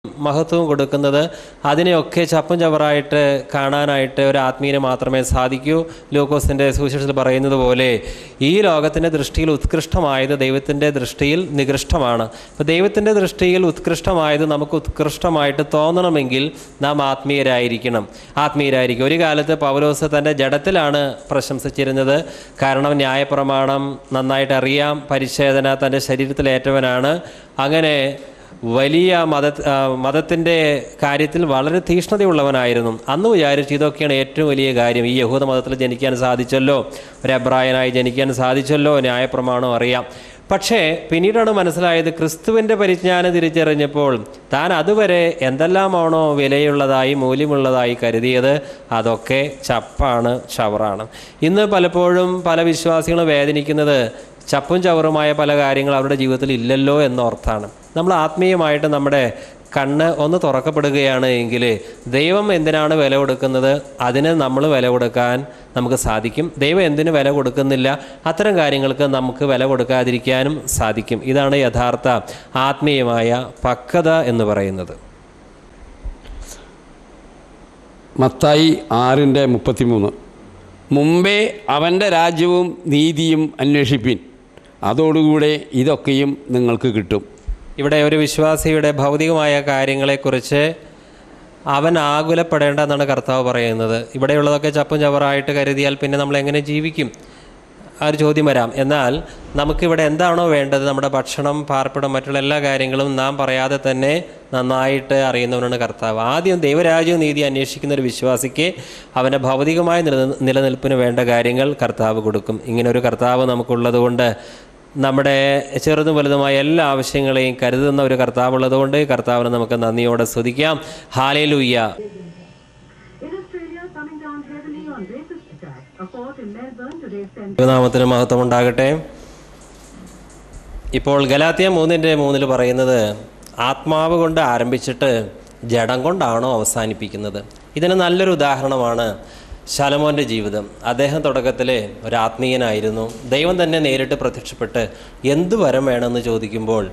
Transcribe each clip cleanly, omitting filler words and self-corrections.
മഹത്വവും കൊടുക്കുന്നത്. അതിനെയൊക്കെ ചപ്പും ചവറായിട്ട് കാണാനായിട്ട് ഒരു ആത്മീയന് മാത്രമേ സാധിക്കൂ. ലൂക്കോസിൻ്റെ സുവിശേഷത്തിൽ പറയുന്നത് പോലെ ഈ ലോകത്തിൻ്റെ ദൃഷ്ടിയിൽ ഉത്കൃഷ്ടമായത് ദൈവത്തിൻ്റെ ദൃഷ്ടിയിൽ നികൃഷ്ടമാണ്. അപ്പോൾ ദൈവത്തിൻ്റെ ദൃഷ്ടിയിൽ ഉത്കൃഷ്ടമായത് നമുക്ക് ഉത്കൃഷ്ടമായിട്ട് തോന്നണമെങ്കിൽ നാം ആത്മീയരായിരിക്കും. ഒരു കാലത്ത് പൗലോസ് തൻ്റെ ജഡത്തിലാണ് പ്രശംസിച്ചിരുന്നത്. കാരണം ന്യായപ്രമാണം നന്നായിട്ട് അറിയാം, പരിച്ഛേദന തൻ്റെ ശരീരത്തിലേറ്റവനാണ്. അങ്ങനെ വലിയ മതത്തിൻ്റെ കാര്യത്തിൽ വളരെ തീക്ഷ്ണതയുള്ളവനായിരുന്നു. അന്ന് വിചാരിച്ചു ഇതൊക്കെയാണ് ഏറ്റവും വലിയ കാര്യം. ഈ യഹൂദ മതത്തിൽ ജനിക്കാൻ സാധിച്ചല്ലോ, ഒരു എബ്രായനായി ജനിക്കാൻ സാധിച്ചല്ലോ, ന്യായപ്രമാണം അറിയാം. പക്ഷേ പിന്നീടാണ് മനസ്സിലായത്, ക്രിസ്തുവിൻ്റെ പരിജ്ഞാനം തിരിച്ചറിഞ്ഞപ്പോൾ താൻ അതുവരെ എന്തെല്ലാമാണോ വിലയുള്ളതായി മൂല്യമുള്ളതായി കരുതിയത് അതൊക്കെ ചപ്പാണ്, ചവറാണ്. ഇന്ന് പലപ്പോഴും പല വിശ്വാസികളും വേദനിക്കുന്നത് ചപ്പും ചവറുമായ പല കാര്യങ്ങൾ അവരുടെ ജീവിതത്തിൽ ഇല്ലല്ലോ എന്നോർത്താണ്. നമ്മൾ ആത്മീയമായിട്ട് നമ്മുടെ കണ്ണ് ഒന്ന് തുറക്കപ്പെടുകയാണ് എങ്കിൽ ദൈവം എന്തിനാണ് വില കൊടുക്കുന്നത് അതിന് നമ്മൾ വില കൊടുക്കാൻ നമുക്ക് സാധിക്കും. ദൈവം എന്തിന് വില കൊടുക്കുന്നില്ല അത്തരം കാര്യങ്ങൾക്ക് നമുക്ക് വില കൊടുക്കാതിരിക്കാനും സാധിക്കും. ഇതാണ് യഥാർത്ഥ ആത്മീയമായ പക്വത എന്ന് പറയുന്നത്. മത്തായി 6:33 മുമ്പേ അവൻ്റെ രാജ്യവും നീതിയും അന്വേഷിപ്പിൻ, അതോടുകൂടെ ഇതൊക്കെയും നിങ്ങൾക്ക് കിട്ടും. ഇവിടെ ഒരു വിശ്വാസിയുടെ ഭൗതികമായ കാര്യങ്ങളെക്കുറിച്ച് അവൻ ആകുലപ്പെടേണ്ട എന്നാണ് കർത്താവ് പറയുന്നത്. ഇവിടെയുള്ളതൊക്കെ ചപ്പും ചവറായിട്ട് കരുതിയാൽ പിന്നെ നമ്മൾ എങ്ങനെ ജീവിക്കും? ആ ഒരു ചോദ്യം വരാം. എന്നാൽ നമുക്കിവിടെ എന്താണോ വേണ്ടത്, നമ്മുടെ ഭക്ഷണം, പാർപ്പിടം, മറ്റുള്ള എല്ലാ കാര്യങ്ങളും നാം പറയാതെ തന്നെ നന്നായിട്ട് അറിയുന്നവനാണ് കർത്താവ്. ആദ്യം ദൈവരാജ്യവും നീതി അന്വേഷിക്കുന്ന ഒരു വിശ്വാസിക്ക് അവൻ്റെ ഭൗതികമായ നിലനിൽപ്പിന് വേണ്ട കാര്യങ്ങൾ കർത്താവ് കൊടുക്കും. ഇങ്ങനൊരു കർത്താവ് നമുക്കുള്ളത് കൊണ്ട്, നമ്മുടെ ചെറുതും വലുതുമായ എല്ലാ ആവശ്യങ്ങളെയും കരുതുന്ന ഒരു കർത്താവുള്ളതുകൊണ്ട് കർത്താവിനെ നമുക്ക് നന്ദിയോടെ സ്തുതിക്കാം. ഹല്ലേലൂയ. നാമത്തിന് മഹത്വം ഉണ്ടാകട്ടെ. ഇപ്പോൾ ഗലാത്യ 3:3 പറയുന്നത് ആത്മാവ് കൊണ്ട് ആരംഭിച്ചിട്ട് ജഡം കൊണ്ടാണോ അവസാനിപ്പിക്കുന്നത്? ഇതിന് നല്ലൊരു ഉദാഹരണമാണ് ശലോമോൻ്റെ ജീവിതം. അദ്ദേഹം തുടക്കത്തിൽ ഒരു ആത്മീയനായിരുന്നു. ദൈവം തന്നെ നേരിട്ട് പ്രത്യക്ഷപ്പെട്ട് എന്ത് വരം വേണമെന്ന് ചോദിക്കുമ്പോൾ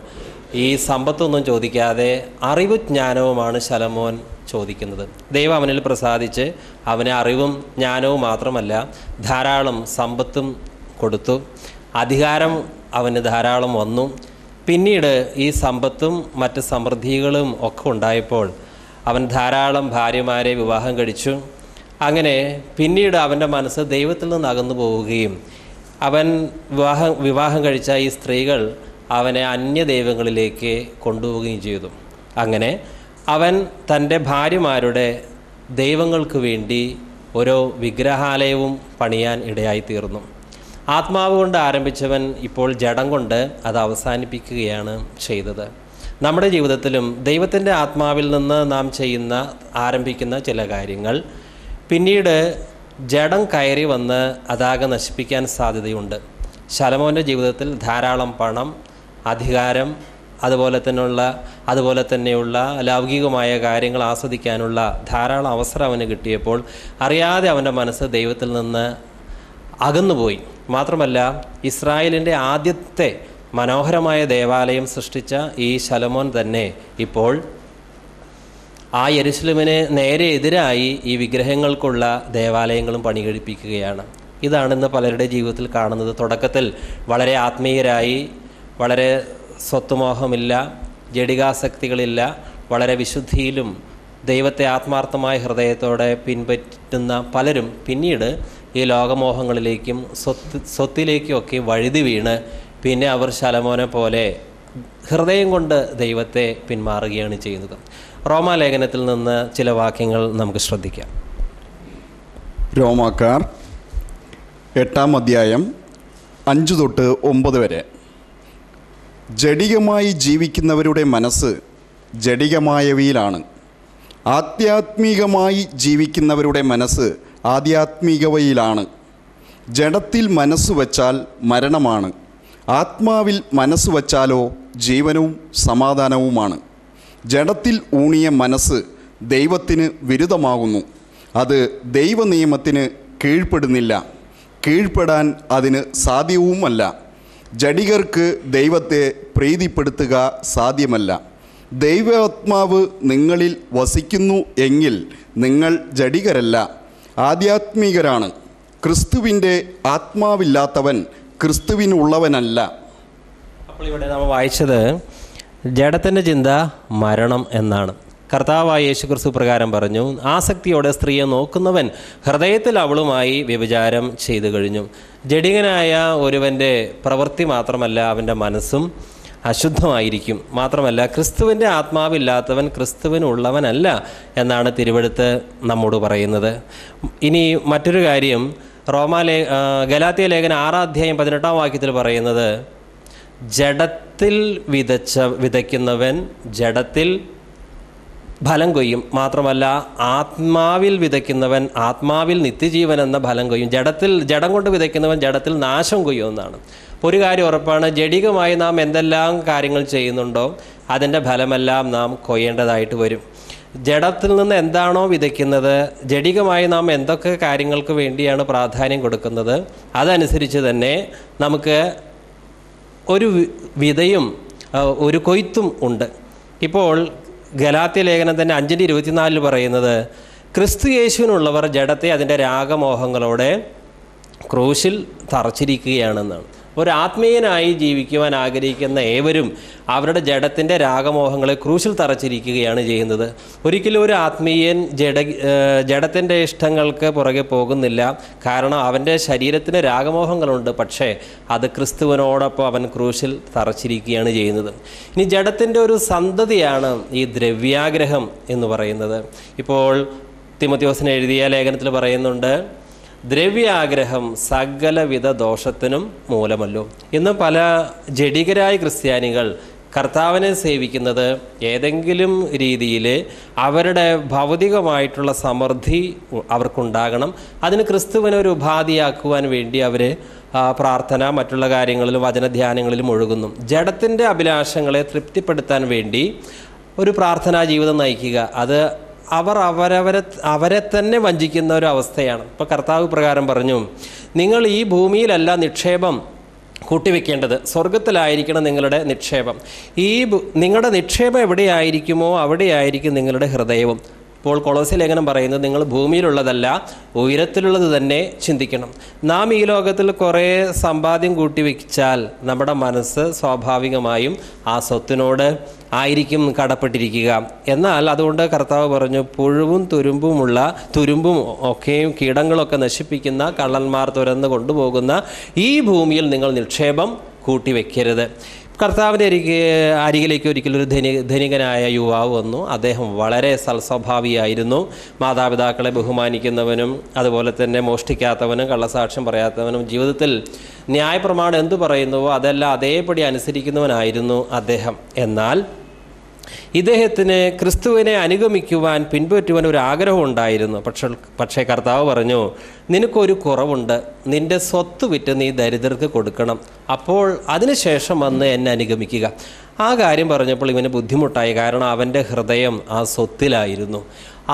ഈ സമ്പത്തൊന്നും ചോദിക്കാതെ അറിവും ജ്ഞാനവുമാണ് ശലോമോൻ ചോദിക്കുന്നത്. ദൈവം അവനിൽ പ്രസാദിച്ച് അവന് അറിവും ജ്ഞാനവും മാത്രമല്ല ധാരാളം സമ്പത്തും കൊടുത്തു. അധികാരം അവന് ധാരാളം വന്നു. പിന്നീട് ഈ സമ്പത്തും മറ്റ് സമൃദ്ധികളും ഒക്കെ ഉണ്ടായപ്പോൾ അവൻ ധാരാളം ഭാര്യമാരെ വിവാഹം കഴിച്ചു. അങ്ങനെ പിന്നീട് അവൻ്റെ മനസ്സ് ദൈവത്തിൽ നിന്ന് അകന്നു പോവുകയും അവൻ വിവാഹം കഴിച്ച ഈ സ്ത്രീകൾ അവനെ അന്യദൈവങ്ങളിലേക്ക് കൊണ്ടുപോവുകയും ചെയ്തു. അങ്ങനെ അവൻ തൻ്റെ ഭാര്യമാരുടെ ദൈവങ്ങൾക്ക് വേണ്ടി ഓരോ വിഗ്രഹാലയവും പണിയാൻ ഇടയായിത്തീർന്നു. ആത്മാവ് കൊണ്ട് ആരംഭിച്ചവൻ ഇപ്പോൾ ജഡം കൊണ്ട് അത് അവസാനിപ്പിക്കുകയാണ് ചെയ്തത്. നമ്മുടെ ജീവിതത്തിലും ദൈവത്തിൻ്റെ ആത്മാവിൽ നിന്ന് നാം ആരംഭിക്കുന്ന ചില കാര്യങ്ങൾ പിന്നീട് ജഡം കയറി വന്ന് അതാകെ നശിപ്പിക്കാൻ സാധ്യതയുണ്ട്. ശലോമോൻ്റെ ജീവിതത്തിൽ ധാരാളം പണം, അധികാരം, അതുപോലെ തന്നെയുള്ള ലൗകികമായ കാര്യങ്ങൾ ആസ്വദിക്കാനുള്ള ധാരാളം അവസരം അവന് കിട്ടിയപ്പോൾ അറിയാതെ അവൻ്റെ മനസ്സ് ദൈവത്തിൽ നിന്ന് അകന്നുപോയി. മാത്രമല്ല ഇസ്രായേലിൻ്റെ ആദ്യത്തെ മനോഹരമായ ദേവാലയം സൃഷ്ടിച്ച ഈ ശലോമോൻ തന്നെ ഇപ്പോൾ ആ യെരുശലേമിന് നേരെ എതിരായി ഈ വിഗ്രഹങ്ങൾക്കുള്ള ദേവാലയങ്ങളും പണി കഴിപ്പിക്കുകയാണ്. ഇതാണിന്ന് പലരുടെ ജീവിതത്തിൽ കാണുന്നത്. തുടക്കത്തിൽ വളരെ ആത്മീയരായി, വളരെ സ്വത്തുമോഹമില്ല, ജഡികാസക്തികളില്ല, വളരെ വിശുദ്ധിയിലും ദൈവത്തെ ആത്മാർത്ഥമായ ഹൃദയത്തോടെ പിൻപറ്റുന്ന പലരും പിന്നീട് ഈ ലോകമോഹങ്ങളിലേക്കും സ്വത്തിലേക്കും ഒക്കെ വഴുതി വീണ് പിന്നെ അവർ ശലോമോനെ പോലെ ഹൃദയം കൊണ്ട് ദൈവത്തെ പിന്മാറുകയാണ് ചെയ്യുന്നത്. റോമാലേഖനത്തിൽ നിന്ന് ചില വാക്യങ്ങൾ നമുക്ക് ശ്രദ്ധിക്കാം. റോമാക്കാർ 8-ാം 5-9 വരെ. ജഡികമായി ജീവിക്കുന്നവരുടെ മനസ്സ് ജഡികമായവയിലാണ്, ആധ്യാത്മികമായി ജീവിക്കുന്നവരുടെ മനസ്സ് ആധ്യാത്മികവയിലാണ്. ജഡത്തിൽ മനസ്സ് വച്ചാൽ മരണമാണ്, ആത്മാവിൽ മനസ്സ് വച്ചാലോ ജീവനവും സമാധാനവുമാണ്. ജഡത്തിൽ ഊണിയ മനസ്സ് ദൈവത്തിന് വിരുദ്ധമാകുന്നു, അത് ദൈവനിയമത്തിന് കീഴ്പ്പെടുന്നില്ല, കീഴ്പ്പെടാൻ അതിന് സാധ്യവുമല്ല. ജഡികർക്ക് ദൈവത്തെ പ്രീതിപ്പെടുത്തുക സാധ്യമല്ല. ദൈവാത്മാവ് നിങ്ങളിൽ വസിക്കുന്നു എങ്കിൽ നിങ്ങൾ ജഡികരല്ല, ആധ്യാത്മികരാണ്. ക്രിസ്തുവിൻ്റെ ആത്മാവില്ലാത്തവൻ ക്രിസ്തുവിനുള്ളവനല്ല. അപ്പോൾ ഇവിടെ നമ്മൾ വായിച്ചത് ജഡത്തിൻ്റെ ചിന്ത മരണം എന്നാണ്. കർത്താവായ യേശുക്രിസ്തു പ്രകാരം പറഞ്ഞു, ആസക്തിയോടെ സ്ത്രീയെ നോക്കുന്നവൻ ഹൃദയത്തിൽ അവളുമായി വ്യഭിചാരം ചെയ്തു കഴിഞ്ഞു. ജഡികനായ ഒരുവൻ്റെ പ്രവൃത്തി മാത്രമല്ല, അവൻ്റെ മനസ്സും അശുദ്ധമായിരിക്കും. മാത്രമല്ല, ക്രിസ്തുവിൻ്റെ ആത്മാവില്ലാത്തവൻ ക്രിസ്തുവിനുള്ളവനല്ല എന്നാണ് തിരുവെഴുത്ത് നമ്മോട് പറയുന്നത്. ഇനി മറ്റൊരു കാര്യം, ഗലാത്യ ലേഖനം 6 അധ്യായം 18 വാക്യത്തിൽ പറയുന്നത്, ജഡത്തിൽ വിതയ്ക്കുന്നവൻ ജഡത്തിൽ ഫലം കൊയ്യും. മാത്രമല്ല, ആത്മാവിൽ വിതയ്ക്കുന്നവൻ ആത്മാവിൽ നിത്യജീവൻ എന്ന ഫലം കൊയ്യും. ജഡം കൊണ്ട് വിതയ്ക്കുന്നവൻ ജഡത്തിൽ നാശം കൊയ്യും എന്നാണ്. ഒരു കാര്യം ഉറപ്പാണ്, ജഡികമായി നാം എന്തെല്ലാം കാര്യങ്ങൾ ചെയ്യുന്നുണ്ടോ അതിൻ്റെ ഫലമെല്ലാം നാം കൊയ്യേണ്ടതായിട്ട് വരും. ജഡത്തിൽ നിന്ന് എന്താണോ വിതയ്ക്കുന്നത്, ജഡികമായി നാം എന്തൊക്കെ കാര്യങ്ങൾക്ക് വേണ്ടിയാണ് പ്രാധാന്യം കൊടുക്കുന്നത്, അതനുസരിച്ച് തന്നെ നമുക്ക് ഒരു വിതയും ഒരു കൊയ്ത്തും ഉണ്ട്. ഇപ്പോൾ ഗലാത്യ ലേഖനം തന്നെ 5:24 പറയുന്നത്, ക്രിസ്തു യേശുവിനുള്ളവർ ജഡത്തെ അതിൻ്റെ രാഗമോഹങ്ങളോടെ ക്രൂശിൽ തറച്ചിരിക്കുകയാണെന്നാണ്. ഒരു ആത്മീയനായി ജീവിക്കുവാൻ ആഗ്രഹിക്കുന്ന ഏവരും അവരുടെ ജഡത്തിൻ്റെ രാഗമോഹങ്ങളെ ക്രൂശിൽ തറച്ചിരിക്കുകയാണ് ചെയ്യുന്നത്. ഒരിക്കലും ഒരു ആത്മീയൻ ജഡത്തിൻ്റെ ഇഷ്ടങ്ങൾക്ക് പുറകെ പോകുന്നില്ല. കാരണം അവൻ്റെ ശരീരത്തിന് രാഗമോഹങ്ങളുണ്ട്, പക്ഷേ അത് ക്രിസ്തുവിനോടൊപ്പം അവൻ ക്രൂശിൽ തറച്ചിരിക്കുകയാണ് ചെയ്യുന്നത്. ഇനി ജഡത്തിൻ്റെ ഒരു സന്തതിയാണ് ഈ ദ്രവ്യാഗ്രഹം എന്ന് പറയുന്നത്. ഇപ്പോൾ തിമോത്തിയോസിന് എഴുതിയ ലേഖനത്തിൽ പറയുന്നുണ്ട്, ദ്രവ്യാഗ്രഹം സകലവിധ ദോഷത്തിനും മൂലമല്ലോ. ഇന്ന് പല ജഡികരായ ക്രിസ്ത്യാനികൾ കർത്താവിനെ സേവിക്കുന്നത് ഏതെങ്കിലും രീതിയിൽ അവരുടെ ഭൗതികമായിട്ടുള്ള സമൃദ്ധി അവർക്കുണ്ടാകണം, അതിന് ക്രിസ്തുവിനെ ഒരു ഉപാധിയാക്കുവാൻ വേണ്ടി അവർ പ്രാർത്ഥന മറ്റുള്ള കാര്യങ്ങളിലും വചനധ്യാനങ്ങളിലും ഒഴുകുന്നു. ജഡത്തിൻ്റെ അഭിലാഷങ്ങളെ തൃപ്തിപ്പെടുത്താൻ വേണ്ടി ഒരു പ്രാർത്ഥനാ ജീവിതം നയിക്കുക, അത് അവരെ തന്നെ വഞ്ചിക്കുന്ന ഒരു അവസ്ഥയാണ്. ഇപ്പോൾ കർത്താവ് പ്രകാരം പറഞ്ഞു, നിങ്ങൾ ഈ ഭൂമിയിലല്ല നിക്ഷേപം കൂട്ടിവെക്കേണ്ടത്, സ്വർഗത്തിലായിരിക്കണം നിങ്ങളുടെ നിക്ഷേപം. നിങ്ങളുടെ നിക്ഷേപം എവിടെയായിരിക്കുമോ അവിടെയായിരിക്കും നിങ്ങളുടെ ഹൃദയവും. ഇപ്പോൾ കൊളോസ്യ ലേഖനം പറയുന്നത്, നിങ്ങൾ ഭൂമിയിലുള്ളതല്ല ഉയരത്തിലുള്ളത് തന്നെ ചിന്തിക്കണം. നാം ഈ ലോകത്തിൽ കുറേ സമ്പാദ്യം കൂട്ടിവെച്ചാൽ നമ്മുടെ മനസ്സ് സ്വാഭാവികമായും ആ സ്വത്തിനോട് ആയിരിക്കും കടപ്പെട്ടിരിക്കുക. എന്നാൽ അതുകൊണ്ട് കർത്താവ് പറഞ്ഞു, പുഴുവും തുരുമ്പും ഒക്കെയും കീടങ്ങളൊക്കെ നശിപ്പിക്കുന്ന കള്ളന്മാർ തുരന്ന് കൊണ്ടുപോകുന്ന ഈ ഭൂമിയിൽ നിങ്ങൾ നിക്ഷേപം കൂട്ടിവെക്കരുത്. കർത്താവിൻ്റെ അരികിലേക്ക് ഒരിക്കലൊരു ധനികനായ യുവാവ് വന്നു. അദ്ദേഹം വളരെ സൽസ്വഭാവിയായിരുന്നു, മാതാപിതാക്കളെ ബഹുമാനിക്കുന്നവനും അതുപോലെ തന്നെ മോഷ്ടിക്കാത്തവനും കള്ളസാക്ഷ്യം പറയാത്തവനും ജീവിതത്തിൽ ന്യായപ്രമാണം എന്തു പറയുന്നുവോ അതെല്ലാം അതേപടി അനുസരിക്കുന്നവനായിരുന്നു അദ്ദേഹം. എന്നാൽ ഇദ്ദേഹത്തിന് ക്രിസ്തുവിനെ അനുഗമിക്കുവാൻ പിൻപറ്റുവാൻ ഒരു ആഗ്രഹം ഉണ്ടായിരുന്നു. പക്ഷേ കർത്താവ് പറഞ്ഞു, നിനക്കൊരു കുറവുണ്ട്, നിൻ്റെ സ്വത്ത് വിറ്റ് നീ ദരിദ്രർക്ക് കൊടുക്കണം, അപ്പോൾ അതിനുശേഷം വന്ന് എന്നെ അനുഗമിക്കുക. ആ കാര്യം പറഞ്ഞപ്പോൾ ഇവന് ബുദ്ധിമുട്ടായി. കാരണം അവൻ്റെ ഹൃദയം ആ സ്വത്തിലായിരുന്നു.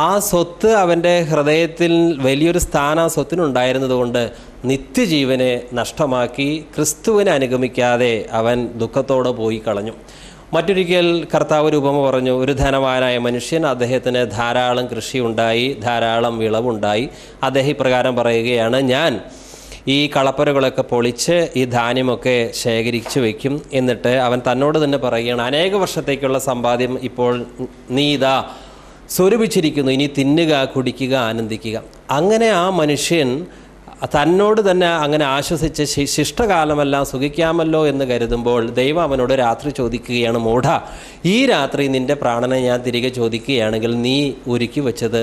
ആ സ്വത്ത് അവൻ്റെ ഹൃദയത്തിൽ വലിയൊരു സ്ഥാനം ആ സ്വത്തിനുണ്ടായിരുന്നത് കൊണ്ട് നിത്യജീവനെ നഷ്ടമാക്കി ക്രിസ്തുവിനെ അനുഗമിക്കാതെ അവൻ ദുഃഖത്തോടെ പോയി കളഞ്ഞു. മറ്റൊരിക്കൽ കർത്താവ് ഒരു ഉപമ പറഞ്ഞു. ഒരു ധനവാനായ മനുഷ്യൻ, അദ്ദേഹത്തിന് ധാരാളം കൃഷിയുണ്ടായി, ധാരാളം വിളവുണ്ടായി. അദ്ദേഹം ഇപ്രകാരം പറയുകയാണ്, ഞാൻ ഈ കളപ്പുരകളൊക്കെ പൊളിച്ച് ഈ ധാന്യമൊക്കെ ശേഖരിച്ചു വയ്ക്കും. എന്നിട്ട് അവൻ തന്നോട് തന്നെ പറയുകയാണ്, അനേക വർഷത്തേക്കുള്ള സമ്പാദ്യം ഇപ്പോൾ നീ ഇതാ സ്വരൂപിച്ചിരിക്കുന്നു, ഇനി തിന്നുക, കുടിക്കുക, ആനന്ദിക്കുക. അങ്ങനെ ആ മനുഷ്യൻ തന്നോട് തന്നെ അങ്ങനെ ആശ്വസിച്ച് ശിഷ്ടകാലമെല്ലാം സുഖിക്കാമല്ലോ എന്ന് കരുതുമ്പോൾ ദൈവം അവനോട് രാത്രി ചോദിക്കുകയാണ്, മൂഢ, ഈ രാത്രി നിൻ്റെ പ്രാണനെ ഞാൻ തിരികെ ചോദിക്കുകയാണെങ്കിൽ നീ ഒരുക്കി വെച്ചത്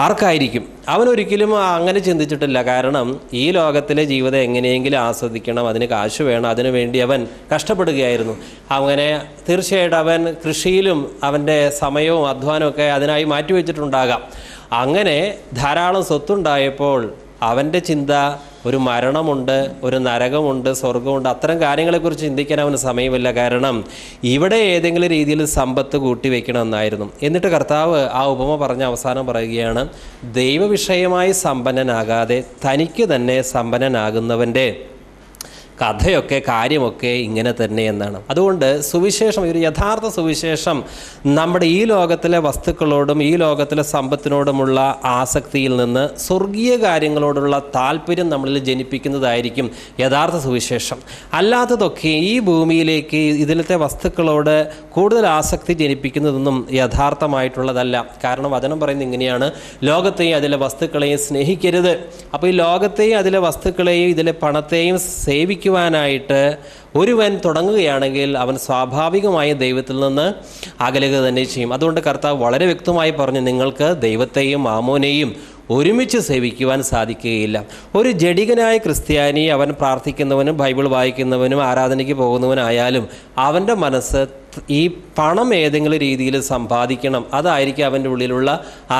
ആർക്കായിരിക്കും? അവനൊരിക്കലും അങ്ങനെ ചിന്തിച്ചിട്ടില്ല. കാരണം ഈ ലോകത്തിലെ ജീവിതം എങ്ങനെയെങ്കിലും ആസ്വദിക്കണം, അതിന് കാശ് വേണം, അതിനു വേണ്ടി അവൻ കഷ്ടപ്പെടുകയായിരുന്നു. അങ്ങനെ തീർച്ചയായിട്ടും അവൻ കൃഷിയിലും അവൻ്റെ സമയവും അധ്വാനവും ഒക്കെ അതിനായി മാറ്റിവെച്ചിട്ടുണ്ടാകാം. അങ്ങനെ ധാരാളം സ്വത്തുണ്ടായപ്പോൾ അവൻ്റെ ചിന്ത ഒരു മരണമുണ്ട്, ഒരു നരകമുണ്ട്, സ്വർഗമുണ്ട്, അത്തരം കാര്യങ്ങളെക്കുറിച്ച് ചിന്തിക്കാൻ അവന് സമയമില്ല. കാരണം ഇവിടെ ഏതെങ്കിലും രീതിയിൽ സമ്പത്ത് കൂട്ടിവെക്കണമെന്നായിരുന്നു. എന്നിട്ട് കർത്താവ് ആ ഉപമ പറഞ്ഞ അവസാനം പറയുകയാണ്, ദൈവവിഷയമായി സമ്പന്നനാകാതെ തനിക്ക് തന്നെ സമ്പന്നനാകുന്നവൻ്റെ കഥയൊക്കെ കാര്യമൊക്കെ ഇങ്ങനെ തന്നെ എന്നാണ്. അതുകൊണ്ട് സുവിശേഷം, ഒരു യഥാർത്ഥ സുവിശേഷം നമ്മുടെ ഈ ലോകത്തിലെ വസ്തുക്കളോടും ഈ ലോകത്തിലെ സമ്പത്തിനോടുമുള്ള ആസക്തിയിൽ നിന്ന് സ്വർഗീയ കാര്യങ്ങളോടുള്ള താല്പര്യം നമ്മളിൽ ജനിപ്പിക്കുന്നതായിരിക്കും യഥാർത്ഥ സുവിശേഷം. അല്ലാത്തതൊക്കെ ഈ ഭൂമിയിലേക്ക് ഇതിലത്തെ വസ്തുക്കളോട് കൂടുതൽ ആസക്തി ജനിപ്പിക്കുന്നതൊന്നും യഥാർത്ഥമായിട്ടുള്ളതല്ല. കാരണം വചനം പറയുന്നത് ഇങ്ങനെയാണ്, ലോകത്തെയും അതിലെ വസ്തുക്കളെയും സ്നേഹിക്കരുത്. അപ്പോൾ ഈ ലോകത്തെയും അതിലെ വസ്തുക്കളെയും ഇതിലെ പണത്തെയും സേവിക്കുവാനായിട്ട് ഒരുവൻ തുടങ്ങുകയാണെങ്കിൽ അവൻ സ്വാഭാവികമായും ദൈവത്തിൽ നിന്ന് അകലുക തന്നെ ചെയ്യും. അതുകൊണ്ട് കർത്താവ് വളരെ വ്യക്തമായി പറഞ്ഞു, നിങ്ങൾക്ക് ദൈവത്തെയും മാമോനെയും ഒരുമിച്ച് സേവിക്കുവാൻ സാധിക്കുകയില്ല. ഒരു ജഡികനായ ക്രിസ്ത്യാനി അവൻ പ്രാർത്ഥിക്കുന്നവനും ബൈബിൾ വായിക്കുന്നവനും ആരാധനയ്ക്ക് പോകുന്നവനായാലും അവൻ്റെ മനസ്സ് ഈ പണം ഏതെങ്കിലും രീതിയിൽ സമ്പാദിക്കണം, അതായിരിക്കും അവൻ്റെ ഉള്ളിലുള്ള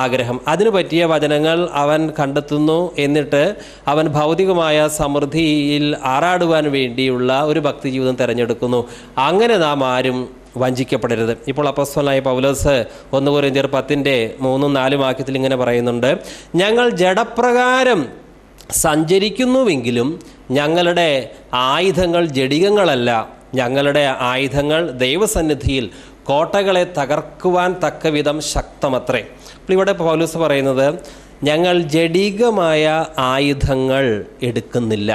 ആഗ്രഹം. അതിനു പറ്റിയ വചനങ്ങൾ അവൻ കണ്ടെത്തുന്നു. എന്നിട്ട് അവൻ ഭൗതികമായ സമൃദ്ധിയിൽ ആറാടുവാൻ വേണ്ടിയുള്ള ഒരു ഭക്തി ജീവിതം തിരഞ്ഞെടുക്കുന്നു. അങ്ങനെ നാം ആരും വഞ്ചിക്കപ്പെടരുത്. ഇപ്പോൾ അപ്പോസ്തലനായ പൗലോസ് 1 കൊരിന്ത്യർ 10:3-4 വാക്യത്തിൽ ഇങ്ങനെ പറയുന്നുണ്ട്, ഞങ്ങൾ ജഡപ്രകാരം സഞ്ചരിക്കുന്നുവെങ്കിലും ഞങ്ങളുടെ ആയുധങ്ങൾ ജഡികങ്ങളല്ല, ഞങ്ങളുടെ ആയുധങ്ങൾ ദൈവസന്നിധിയിൽ കോട്ടകളെ തകർക്കുവാൻ തക്കവിധം ശക്തമത്രേ. അപ്പോൾ ഇവിടെ പൗലോസ് പറയുന്നത് ഞങ്ങൾ ജഡികമായ ആയുധങ്ങൾ എടുക്കുന്നില്ല.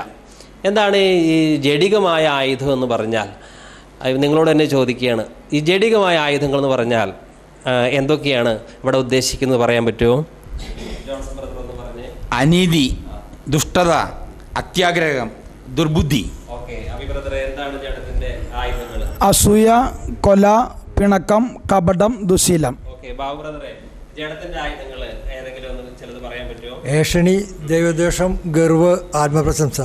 എന്താണ് ഈ ജഡികമായ ആയുധം എന്ന് പറഞ്ഞാൽ? നിങ്ങളോട് തന്നെ ചോദിക്കുകയാണ്, ഈ ജഡികമായ ആയുധങ്ങൾ എന്ന് പറഞ്ഞാൽ എന്തൊക്കെയാണ് ഇവിടെ ഉദ്ദേശിക്കുന്നത് പറയാൻ പറ്റുമോ? അനീതി, ദുഷ്ടത, അത്യാഗ്രഹം, ദുർബുദ്ധി. എന്താണ് ജഡത്തിന്റെ ആയുധങ്ങൾ? അസൂയ, കൊല, പിണക്കം, കപടം, ദുശീലം. ബാബു ബ്രദറെ, ജഡത്തിന്റെ ആയുധങ്ങൾ ഏതെങ്കിലും ഒന്ന് ചിലത് പറയാൻ പറ്റുമോ? ഏഷണി, ദൈവദ്വേഷം, ഗർവ്, ആത്മപ്രശംസ.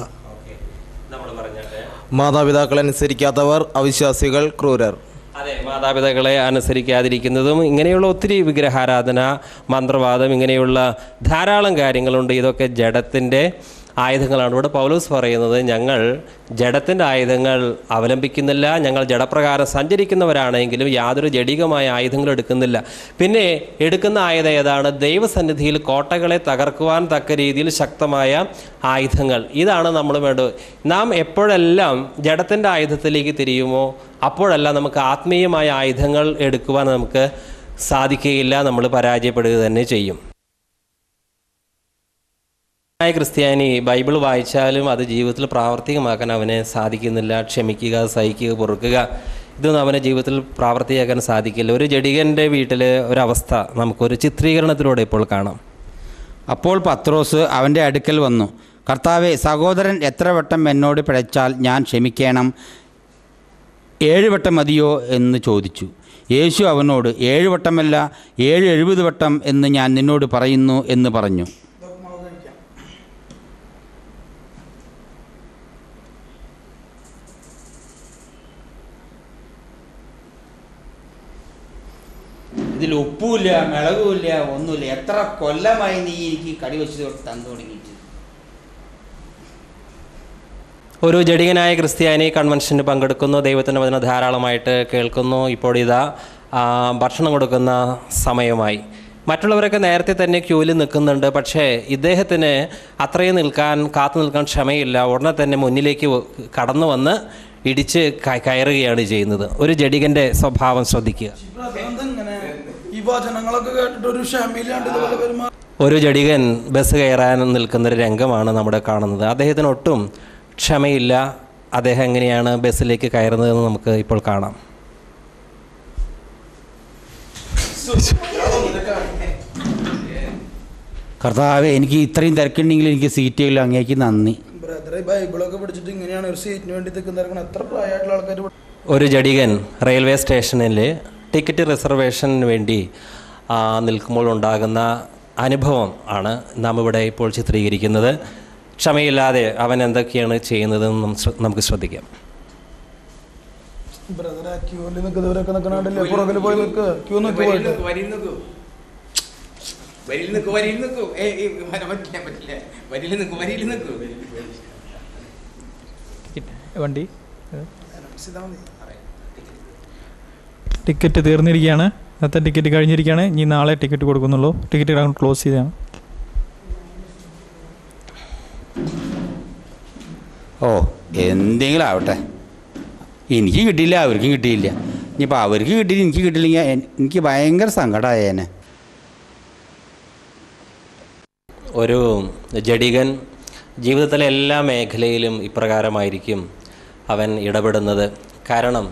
മാതാപിതാക്കളെ അനുസരിക്കാത്തവർ, അവിശ്വാസികൾ, ക്രൂരർ. അതെ, മാതാപിതാക്കളെ അനുസരിക്കാതിരിക്കുന്നതും ഇങ്ങനെയുള്ള ഒത്തിരി വിഗ്രഹാരാധന, മന്ത്രവാദം, ഇങ്ങനെയുള്ള ധാരാളം കാര്യങ്ങളുണ്ട്. ഇതൊക്കെ ജഡത്തിൻ്റെ ആയുധങ്ങളാണ്. ഇവിടെ പൗലോസ് പറയുന്നത് ഞങ്ങൾ ജഡത്തിൻ്റെ ആയുധങ്ങൾ അവലംബിക്കുന്നില്ല, ഞങ്ങൾ ജഡപ്രകാരം സഞ്ചരിക്കുന്നവരാണെങ്കിലും യാതൊരു ജഡികമായ ആയുധങ്ങളും എടുക്കുന്നില്ല. പിന്നെ എടുക്കുന്ന ആയുധം ഏതാണ്? ദൈവസന്നിധിയിൽ കോട്ടകളെ തകർക്കുവാൻ തക്ക രീതിയിൽ ശക്തമായ ആയുധങ്ങൾ. ഇതാണ് നമ്മൾ വേണ്ടത്. നാം എപ്പോഴെല്ലാം ജഡത്തിൻ്റെ ആയുധത്തിലേക്ക് തിരിയുമോ അപ്പോഴെല്ലാം നമുക്ക് ആത്മീയമായ ആയുധങ്ങൾ എടുക്കുവാൻ നമുക്ക് സാധിക്കുകയില്ല, നമ്മൾ പരാജയപ്പെടുക തന്നെ ചെയ്യും. ക്രിസ്ത്യാനി ബൈബിൾ വായിച്ചാലും അത് ജീവിതത്തിൽ പ്രാവർത്തികമാക്കാൻ അവനെ സാധിക്കുന്നില്ല. ക്ഷമിക്കുക, സഹിക്കുക, പൊറുക്കുക, ഇതൊന്നും അവനെ ജീവിതത്തിൽ പ്രാവർത്തികമാക്കാൻ സാധിക്കില്ല. ഒരു ജഡികൻ്റെ വീട്ടിലെ ഒരവസ്ഥ നമുക്കൊരു ചിത്രീകരണത്തിലൂടെ ഇപ്പോൾ കാണാം. അപ്പോൾ പത്രോസ് അവൻ്റെ അടുക്കൽ വന്നു, കർത്താവേ, സഹോദരൻ എത്ര വട്ടം എന്നോട് പിഴച്ചാൽ ഞാൻ ക്ഷമിക്കണം? 7 വട്ടം മതിയോ എന്ന് ചോദിച്ചു. യേശു അവനോട്, 7 വട്ടമല്ല 70 വട്ടം എന്ന് ഞാൻ നിന്നോട് പറയുന്നു എന്ന് പറഞ്ഞു. ഇതിൽ ഉപ്പുമില്ല, മിളകുമില്ല, ഒന്നുമില്ല. എത്ര കൊല്ലമായി നീ എനിക്ക് കടി വെച്ച് തന്നു തുടങ്ങിയിട്ട്. ഒരു ജഡികനായ ക്രിസ്ത്യാനി കൺവെൻഷന് പങ്കെടുക്കുന്നു, ദൈവത്തിൻ്റെ വചനം ധാരാളമായിട്ട് കേൾക്കുന്നു. ഇപ്പോൾ ഇതാ ഭക്ഷണം കൊടുക്കുന്ന സമയമായി. മറ്റുള്ളവരൊക്കെ നേരത്തെ തന്നെ ക്യൂവിൽ നിൽക്കുന്നുണ്ട്. പക്ഷേ ഇദ്ദേഹത്തിന് അത്രയും കാത്തു നിൽക്കാൻ ക്ഷമയില്ല. ഉടനെ തന്നെ മുന്നിലേക്ക് കടന്നു വന്ന് ഇടിച്ച് കയറുകയാണ് ചെയ്യുന്നത്. ഒരു ജഡികൻ്റെ സ്വഭാവം ശ്രദ്ധിക്കുക. ഒരു ജഡികൻ ബസ് കയറാൻ നിൽക്കുന്നൊരു രംഗമാണ് നമ്മുടെ കാണുന്നത്. അദ്ദേഹത്തിന് ഒട്ടും ക്ഷമയില്ല. അദ്ദേഹം എങ്ങനെയാണ് ബസ്സിലേക്ക് കയറുന്നതെന്ന് നമുക്ക് ഇപ്പോൾ കാണാം. കർത്താവേ, എനിക്ക് ഇത്രയും തിരക്കുണ്ടെങ്കിൽ എനിക്ക് സീറ്റുകളിൽ അങ്ങേക്ക് നന്ദി. ബൈബിളൊക്കെ പഠിച്ചിട്ട് ഇങ്ങനെയാണ് ഒരു സീറ്റിന് വേണ്ടി നിൽക്കുന്ന എത്ര പ്രായമായിട്ടുള്ള ആൾക്കാർ. ഒരു ജഡികൻ റെയിൽവേ സ്റ്റേഷനിൽ ടിക്കറ്റ് റിസർവേഷന് വേണ്ടി നിൽക്കുമ്പോൾ ഉണ്ടാകുന്ന അനുഭവം ആണ് നാം ഇവിടെ ഇപ്പോൾ ചിത്രീകരിക്കുന്നത്. ക്ഷമയില്ലാതെ അവൻ എന്തൊക്കെയാണ് ചെയ്യുന്നതെന്ന് നമുക്ക് ശ്രദ്ധിക്കാം. വണ്ടി ടിക്കറ്റ് തീർന്നിരിക്കുകയാണ്. ഇന്നത്തെ ടിക്കറ്റ് കഴിഞ്ഞിരിക്കുകയാണ്. ഇനി നാളെ ടിക്കറ്റ് കൊടുക്കുന്നുള്ളൂ. ടിക്കറ്റ് ക്ലോസ് ചെയ്താണ്. ഓ എന്തെങ്കിലും ആവട്ടെ, എനിക്ക് കിട്ടിയില്ല അവർക്കും കിട്ടിയില്ല. ഇനിയിപ്പോൾ അവർക്ക് കിട്ടിയില്ല എനിക്ക് കിട്ടിയില്ലെങ്കിൽ എനിക്ക് ഭയങ്കര സങ്കടമായേനെ. ഒരു ജഡികൻ ജീവിതത്തിലെ എല്ലാ മേഖലയിലും ഇപ്രകാരമായിരിക്കും അവൻ ഇടപെടുന്നത്. കാരണം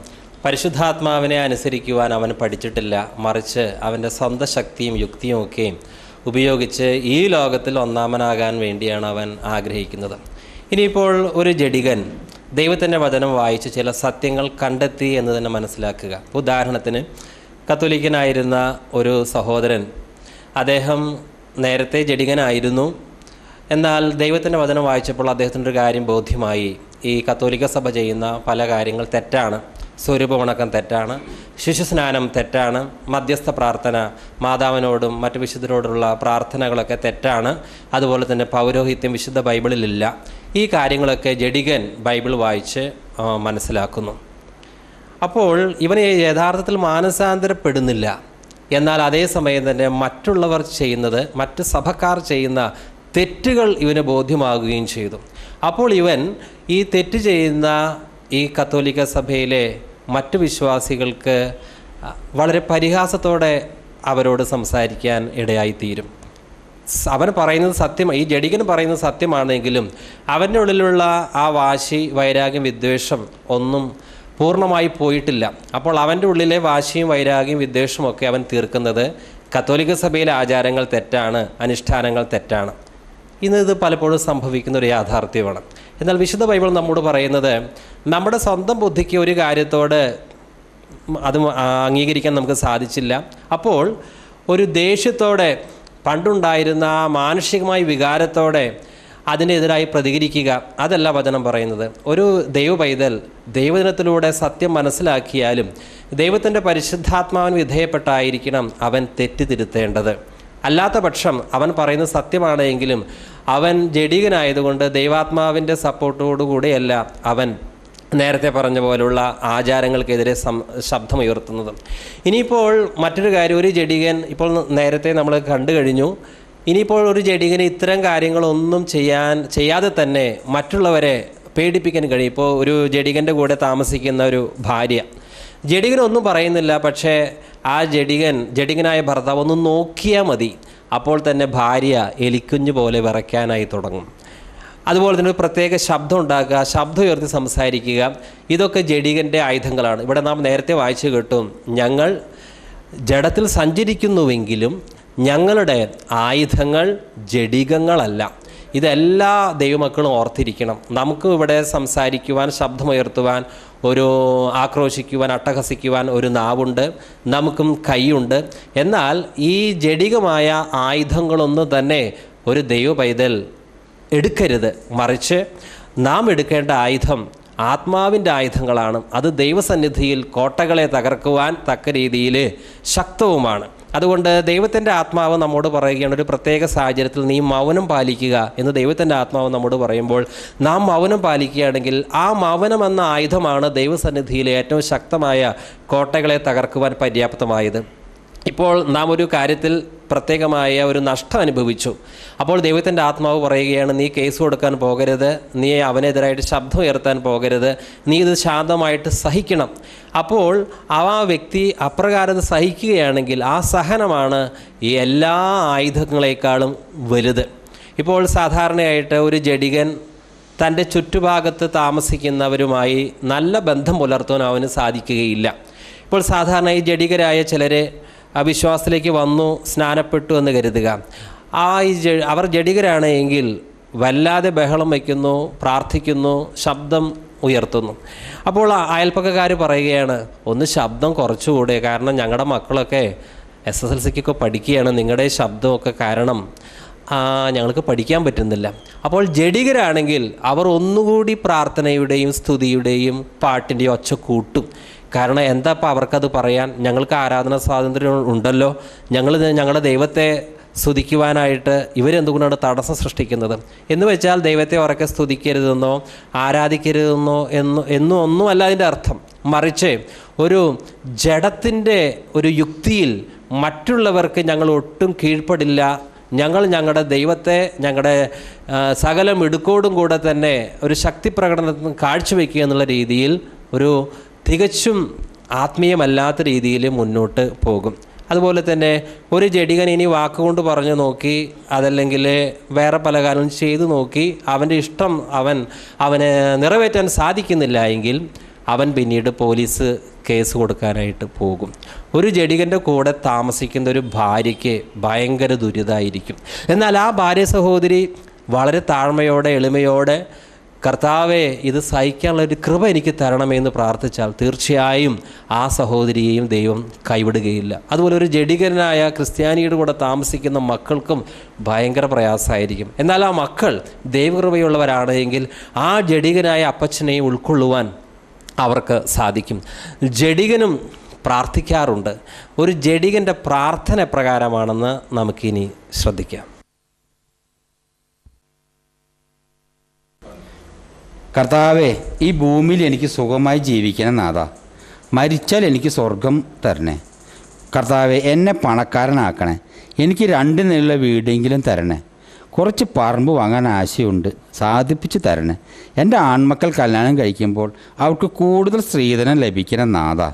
പരിശുദ്ധാത്മാവിനെ അനുസരിക്കുവാൻ അവൻ പഠിച്ചിട്ടില്ല. മറിച്ച് അവൻ്റെ സ്വന്തം ശക്തിയും യുക്തിയും ഒക്കെ ഉപയോഗിച്ച് ഈ ലോകത്തിൽ ഒന്നാമനാകാൻ വേണ്ടിയാണ് അവൻ ആഗ്രഹിക്കുന്നത്. ഇനിയിപ്പോൾ ഒരു ജഡികൻ ദൈവത്തിൻ്റെ വചനം വായിച്ച് ചില സത്യങ്ങൾ കണ്ടെത്തി എന്ന് തന്നെ മനസ്സിലാക്കുക. ഉദാഹരണത്തിന്, കത്തോലിക്കനായിരുന്ന ഒരു സഹോദരൻ, അദ്ദേഹം നേരത്തെ ജഡികനായിരുന്നു. എന്നാൽ ദൈവത്തിൻ്റെ വചനം വായിച്ചപ്പോൾ അദ്ദേഹത്തിൻ്റെ ഒരു കാര്യം ബോധ്യമായി. ഈ കത്തോലിക്ക സഭ ചെയ്യുന്ന പല കാര്യങ്ങൾ തെറ്റാണ്. സ്വരൂപവണക്കം തെറ്റാണ്, ശിശുസ്നാനം തെറ്റാണ്, മധ്യസ്ഥ പ്രാർത്ഥന, മാതാവിനോടും മറ്റു വിശുദ്ധരോടുള്ള പ്രാർത്ഥനകളൊക്കെ തെറ്റാണ്. അതുപോലെ തന്നെ പൗരോഹിത്യം വിശുദ്ധ ബൈബിളിലില്ല. ഈ കാര്യങ്ങളൊക്കെ ജഡികൻ ബൈബിൾ വായിച്ച് മനസ്സിലാക്കുന്നു. അപ്പോൾ ഇവന് യഥാർത്ഥത്തിൽ മാനസാന്തരപ്പെടുന്നില്ല. എന്നാൽ അതേസമയം തന്നെ മറ്റുള്ളവർ ചെയ്യുന്നത്, മറ്റ് സഭക്കാർ ചെയ്യുന്ന തെറ്റുകൾ ഇവന് ബോധ്യമാകുകയും ചെയ്തു. അപ്പോൾ ഇവൻ ഈ തെറ്റ് ചെയ്യുന്ന ഈ കത്തോലിക്ക സഭയിലെ മറ്റു വിശ്വാസികൾക്ക് വളരെ പരിഹാസത്തോടെ അവരോട് സംസാരിക്കാൻ ഇടയായിത്തീരും. അവൻ പറയുന്നത് സത്യം, ഈ ജഡികൻ പറയുന്നത് സത്യമാണെങ്കിലും അവൻ്റെ ഉള്ളിലുള്ള ആ വാശി, വൈരാഗ്യം, വിദ്വേഷം ഒന്നും പൂർണ്ണമായി പോയിട്ടില്ല. അപ്പോൾ അവൻ്റെ ഉള്ളിലെ വാശിയും വൈരാഗ്യം വിദ്വേഷമൊക്കെ അവൻ തീർക്കുന്നത് കത്തോലിക്ക സഭയിലെ ആചാരങ്ങൾ തെറ്റാണ്, അനുഷ്ഠാനങ്ങൾ തെറ്റാണ്. ഇത് പലപ്പോഴും സംഭവിക്കുന്ന ഒരു യാഥാർത്ഥ്യമാണ്. എന്നാൽ വിശുദ്ധ ബൈബിൾ നമ്മോട് പറയുന്നത് നമ്മുടെ സ്വന്തം ബുദ്ധിക്ക് ഒരു കാര്യത്തോട് അത് അംഗീകരിക്കാൻ നമുക്ക് സാധിച്ചില്ല. അപ്പോൾ ഒരു ദേഷ്യത്തോടെ, പണ്ടുണ്ടായിരുന്ന ആ മാനുഷികമായ വികാരത്തോടെ അതിനെതിരായി പ്രതികരിക്കുക, അതല്ല വചനം പറയുന്നത്. ഒരു ദൈവപൈതൽ ദൈവദിനത്തിലൂടെ സത്യം മനസ്സിലാക്കിയാലും ദൈവത്തിൻ്റെ പരിശുദ്ധാത്മാവിന് വിധേയപ്പെട്ടായിരിക്കണം അവൻ തെറ്റിതിരുത്തേണ്ടത്. അല്ലാത്ത പക്ഷം അവൻ പറയുന്നത് സത്യമാണെങ്കിലും അവൻ ജഡികനായതുകൊണ്ട് ദൈവാത്മാവിൻ്റെ സപ്പോർട്ടോടുകൂടിയല്ല അവൻ നേരത്തെ പറഞ്ഞ പോലുള്ള ആചാരങ്ങൾക്കെതിരെ ശബ്ദമുയർത്തുന്നത്. ഇനിയിപ്പോൾ മറ്റൊരു കാര്യം, ഒരു ജഡികൻ ഇപ്പോൾ നേരത്തെ നമ്മൾ കണ്ടു കഴിഞ്ഞു. ഇനിയിപ്പോൾ ഒരു ജഡികന് ഇത്തരം കാര്യങ്ങളൊന്നും ചെയ്യാതെ തന്നെ മറ്റുള്ളവരെ പേടിപ്പിക്കാൻ കഴിയും. ഇപ്പോൾ ഒരു ജഡികൻ്റെ കൂടെ താമസിക്കുന്ന ഒരു ഭാര്യ, ജഡികനൊന്നും പറയുന്നില്ല, പക്ഷേ ആ ജഡികനായ ഭർത്താവ് ഒന്ന് നോക്കിയാൽ മതി, അപ്പോൾ തന്നെ ഭാര്യ എലിക്കുഞ്ഞ് പോലെ വിറയ്ക്കാനായി തുടങ്ങും. അതുപോലെ തന്നെ ഒരു പ്രത്യേക ശബ്ദം ഉണ്ടാക്കുക, ശബ്ദം ഉയർത്തി സംസാരിക്കുക, ഇതൊക്കെ ജഡികൻ്റെ ആയുധങ്ങളാണ്. ഇവിടെ നാം നേരത്തെ വായിച്ചു കേട്ടു, ഞങ്ങൾ ജഡത്തിൽ സഞ്ചരിക്കുന്നുവെങ്കിലും ഞങ്ങളുടെ ആയുധങ്ങൾ ജഡികങ്ങളല്ല. ഇതെല്ലാ ദൈവമക്കളും ഓർത്തിരിക്കണം. നമുക്ക് ഇവിടെ സംസാരിക്കുവാൻ, ശബ്ദമുയർത്തുവാൻ, ഒരു ആക്രോശിക്കുവാൻ, അട്ടഹസിക്കുവാൻ ഒരു നാവുണ്ട്, നമുക്കും കൈയുണ്ട്. എന്നാൽ ഈ ജഡികമായ ആയുധങ്ങളൊന്നും തന്നെ ഒരു ദൈവപൈതൽ എടുക്കരുത്. മറിച്ച് നാം എടുക്കേണ്ട ആയുധം ആത്മാവിൻ്റെ ആയുധങ്ങളാണ്. അത് ദൈവസന്നിധിയിൽ കോട്ടകളെ തകർക്കുവാൻ തക്ക രീതിയിൽ ശക്തവുമാണ്. അതുകൊണ്ട് ദൈവത്തിൻ്റെ ആത്മാവ് നമ്മോട് പറയുകയാണ്, ഒരു പ്രത്യേക സാഹചര്യത്തിൽ നീ മൗനം പാലിക്കുക എന്ന് ദൈവത്തിൻ്റെ ആത്മാവ് നമ്മോട് പറയുമ്പോൾ നാം മൗനം പാലിക്കുകയാണെങ്കിൽ ആ മൗനം എന്ന ആയുധമാണ് ദൈവസന്നിധിയിലെ ഏറ്റവും ശക്തമായ കോട്ടകളെ തകർക്കുവാൻ പര്യാപ്തമായത്. ഇപ്പോൾ നാം ഒരു കാര്യത്തിൽ പ്രത്യേകമായ ഒരു നഷ്ടം അനുഭവിച്ചു. അപ്പോൾ ദൈവത്തിൻ്റെ ആത്മാവ് പറയുകയാണ്, നീ കേസ് കൊടുക്കാൻ പോകരുത്, നീ അവനെതിരായിട്ട് ശബ്ദം ഉയർത്താൻ പോകരുത്, നീ ഇത് ശാന്തമായിട്ട് സഹിക്കണം. അപ്പോൾ ആ വ്യക്തി അപ്രകാരം സഹിക്കുകയാണെങ്കിൽ ആ സഹനമാണ് ഈ എല്ലാ ആയുധങ്ങളെക്കാളും വലുത്. ഇപ്പോൾ സാധാരണയായിട്ട് ഒരു ജഡികൻ തൻ്റെ ചുറ്റുഭാഗത്ത് താമസിക്കുന്നവരുമായി നല്ല ബന്ധം പുലർത്താൻ അവന് സാധിക്കുകയില്ല. ഇപ്പോൾ സാധാരണ ഈ ജഡികരായ ചിലരെ വിശ്വാസത്തിലേക്ക് വന്നു, സ്നാനപ്പെട്ടു എന്ന് കരുതുക. അവർ ജഡികരാണ് എങ്കിൽ വല്ലാതെ ബഹളം വയ്ക്കുന്നു, പ്രാർത്ഥിക്കുന്നു, ശബ്ദം ഉയർത്തുന്നു. അപ്പോൾ അയൽപ്പക്കക്കാർ പറയുകയാണ്, ഒന്ന് ശബ്ദം കുറച്ചുകൂടെ, കാരണം ഞങ്ങളുടെ മക്കളൊക്കെ SSLCക്കൊക്കെ പഠിക്കുകയാണ്, നിങ്ങളുടെ ശബ്ദമൊക്കെ കാരണം ഞങ്ങൾക്ക് പഠിക്കാൻ പറ്റുന്നില്ല. അപ്പോൾ ജഡികരാണെങ്കിൽ അവർ ഒന്നുകൂടി പ്രാർത്ഥനയുടെയും സ്തുതിയുടെയും പാട്ടിൻ്റെയും ഒച്ച കൂട്ടും. കാരണം എന്താ ഇപ്പോൾ അവർക്കത് പറയാൻ, ഞങ്ങൾക്ക് ആരാധന സ്വാതന്ത്ര്യം ഉണ്ടല്ലോ, ഞങ്ങളുടെ ദൈവത്തെ സ്തുതിക്കുവാനായിട്ട് ഇവരെന്തുകൊണ്ടാണ് തടസ്സം സൃഷ്ടിക്കുന്നത് എന്ന് വെച്ചാൽ ദൈവത്തെ ഉറക്കെ സ്തുതിക്കരുതെന്നോ ആരാധിക്കരുതെന്നോ എന്നും ഒന്നുമല്ല അതിൻ്റെ അർത്ഥം. മറിച്ച് ഒരു ജഡത്തിൻ്റെ ഒരു യുക്തിയിൽ മറ്റുള്ളവർക്ക് ഞങ്ങൾ ഒട്ടും കീഴ്പ്പെടില്ല ഞങ്ങൾ ഞങ്ങളുടെ ദൈവത്തെ ഞങ്ങളുടെ സകല മിടുക്കോടും കൂടെ തന്നെ ഒരു ശക്തി പ്രകടനത്തിന് കാഴ്ചവെക്കുക എന്നുള്ള രീതിയിൽ ഒരു തികച്ചും ആത്മീയമല്ലാത്ത രീതിയിൽ മുന്നോട്ട് പോകും. അതുപോലെ തന്നെ ഒരു ജഡികൻ ഇനി വാക്കുകൊണ്ട് പറഞ്ഞു നോക്കി, അതല്ലെങ്കിൽ വേറെ പല കാര്യങ്ങളും ചെയ്തു നോക്കി അവൻ്റെ ഇഷ്ടം അവന് നിറവേറ്റാൻ സാധിക്കുന്നില്ല എങ്കിൽ അവൻ പിന്നീട് പോലീസ് കേസ് കൊടുക്കാനായിട്ട് പോകും. ഒരു ജഡികൻ്റെ കൂടെ താമസിക്കുന്ന ഒരു ഭാര്യയ്ക്ക് ഭയങ്കര ദുരിതമായിരിക്കും. എന്നാൽ ആ ഭാര്യ സഹോദരി വളരെ താഴ്മയോടെ എളിമയോടെ കർത്താവെ ഇത് സഹിക്കാനുള്ളൊരു കൃപ എനിക്ക് തരണമെന്ന് പ്രാർത്ഥിച്ചാൽ തീർച്ചയായും ആ സഹോദരിയെയും ദൈവം കൈവിടുകയില്ല. അതുപോലെ ഒരു ജഡികനായ ക്രിസ്ത്യാനിയുടെ കൂടെ താമസിക്കുന്ന മക്കൾക്കും ഭയങ്കര പ്രയാസമായിരിക്കും. എന്നാൽ ആ മക്കൾ ദൈവകൃപയുള്ളവരാണ് എങ്കിൽ ആ ജഡികനായ അപ്പച്ചനെയും ഉൾക്കൊള്ളുവാൻ അവർക്ക് സാധിക്കും. ജഡികനും പ്രാർത്ഥിക്കാറുണ്ട്. ഒരു ജഡികൻ്റെ പ്രാർത്ഥന പ്രകാരമാണെന്ന് നമുക്കിനി ശ്രദ്ധിക്കാം. കർത്താവേ, ഈ ഭൂമിയിൽ എനിക്ക് സുഖമായി ജീവിക്കണം നാഥാ. മരിച്ചാൽ എനിക്ക് സ്വർഗം തരണേ. കർത്താവേ, എന്നെ പണക്കാരനാക്കണേ. എനിക്ക് 2 നിലയുള്ള വീടെങ്കിലും തരണേ. കുറച്ച് പറമ്പ് വാങ്ങാൻ ആശയുണ്ട്, സാധിപ്പിച്ച് തരണേ. എൻ്റെ ആൺമക്കൾ കല്യാണം കഴിക്കുമ്പോൾ അവർക്ക് കൂടുതൽ സ്ത്രീധനം ലഭിക്കണം നാഥാ.